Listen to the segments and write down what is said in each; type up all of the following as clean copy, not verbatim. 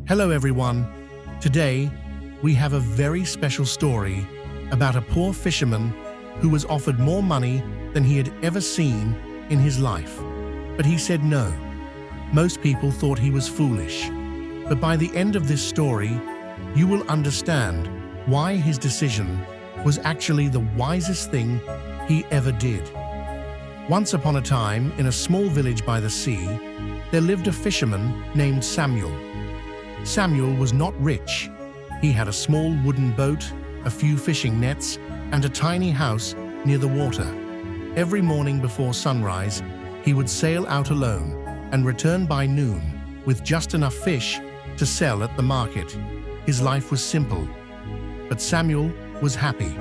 Hello everyone. Today, we have a very special story about a poor fisherman who was offered more money than he had ever seen in his life. But he said no. Most people thought he was foolish. But by the end of this story, you will understand why his decision was actually the wisest thing he ever did. Once upon a time, in a small village by the sea, there lived a fisherman named Samuel. Samuel was not rich. He had a small wooden boat, a few fishing nets, and a tiny house near the water. Every morning before sunrise, he would sail out alone and return by noon with just enough fish to sell at the market. His life was simple, but Samuel was happy.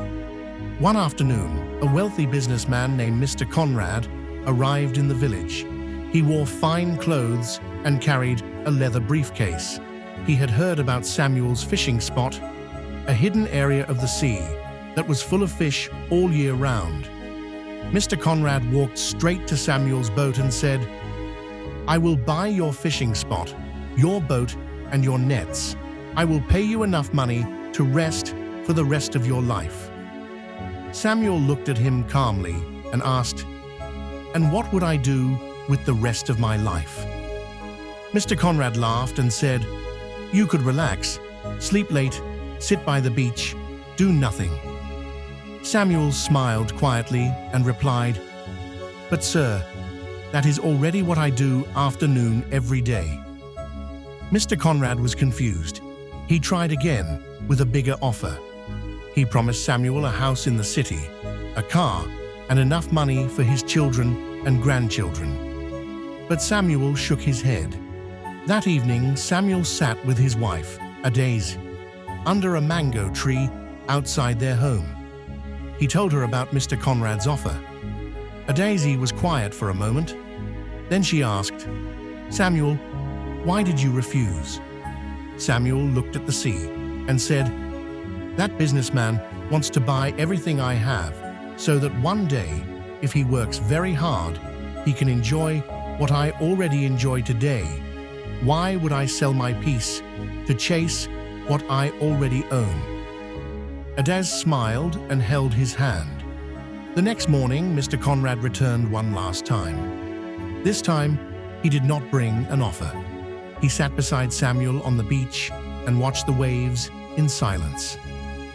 One afternoon, a wealthy businessman named Mr. Conrad arrived in the village. He wore fine clothes and carried a leather briefcase. He had heard about Samuel's fishing spot, a hidden area of the sea that was full of fish all year round. Mr. Conrad walked straight to Samuel's boat and said, "I will buy your fishing spot, your boat, and your nets. I will pay you enough money to rest for the rest of your life." Samuel looked at him calmly and asked, "And what would I do with the rest of my life?" Mr. Conrad laughed and said, "You could relax, sleep late, sit by the beach, do nothing." Samuel smiled quietly and replied, "But sir, that is already what I do afternoon every day." Mr. Conrad was confused. He tried again with a bigger offer. He promised Samuel a house in the city, a car, and enough money for his children and grandchildren. But Samuel shook his head. That evening, Samuel sat with his wife, Daisy, under a mango tree outside their home. He told her about Mr. Conrad's offer. Daisy was quiet for a moment. Then she asked, "Samuel, why did you refuse?" Samuel looked at the sea and said, "That businessman wants to buy everything I have so that one day, if he works very hard, he can enjoy what I already enjoy today. Why would I sell my peace to chase what I already own?" Adaz smiled and held his hand. The next morning, Mr. Conrad returned one last time. This time, he did not bring an offer. He sat beside Samuel on the beach and watched the waves in silence.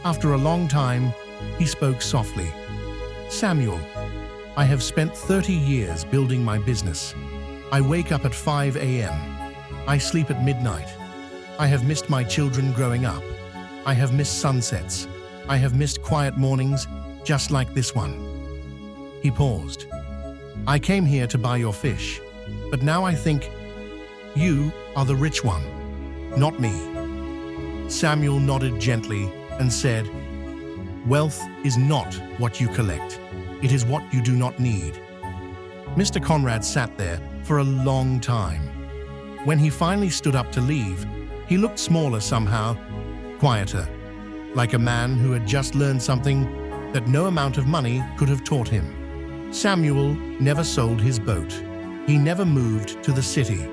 After a long time, he spoke softly. "Samuel, I have spent 30 years building my business. I wake up at 5 a.m. I sleep at midnight. I have missed my children growing up. I have missed sunsets. I have missed quiet mornings just like this one." He paused. "I came here to buy your fish, but now I think you are the rich one, not me." Samuel nodded gently and said, "Wealth is not what you collect. It is what you do not need." Mr. Conrad sat there for a long time. When he finally stood up to leave, he looked smaller somehow, quieter, like a man who had just learned something that no amount of money could have taught him. Samuel never sold his boat. He never moved to the city.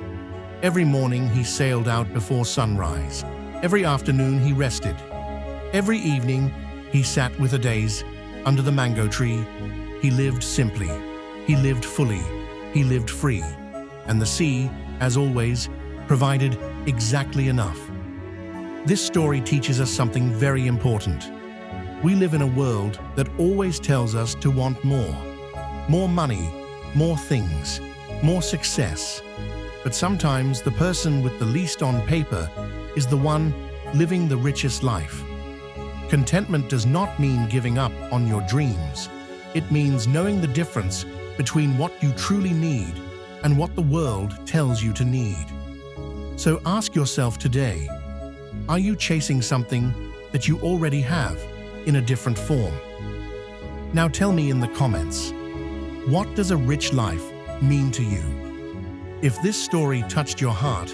Every morning he sailed out before sunrise. Every afternoon he rested. Every evening he sat with Daisy under the mango tree. He lived simply. He lived fully. He lived free. And the sea, as always, provided exactly enough. This story teaches us something very important. We live in a world that always tells us to want more. More money, more things, more success. But sometimes the person with the least on paper is the one living the richest life. Contentment does not mean giving up on your dreams. It means knowing the difference between what you truly need and what the world tells you to need. So ask yourself today, are you chasing something that you already have in a different form? Now tell me in the comments, what does a rich life mean to you? If this story touched your heart,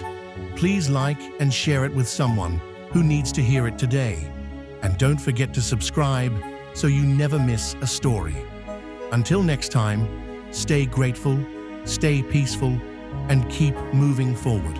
please like and share it with someone who needs to hear it today. And don't forget to subscribe so you never miss a story. Until next time, stay grateful, stay peaceful, and keep moving forward.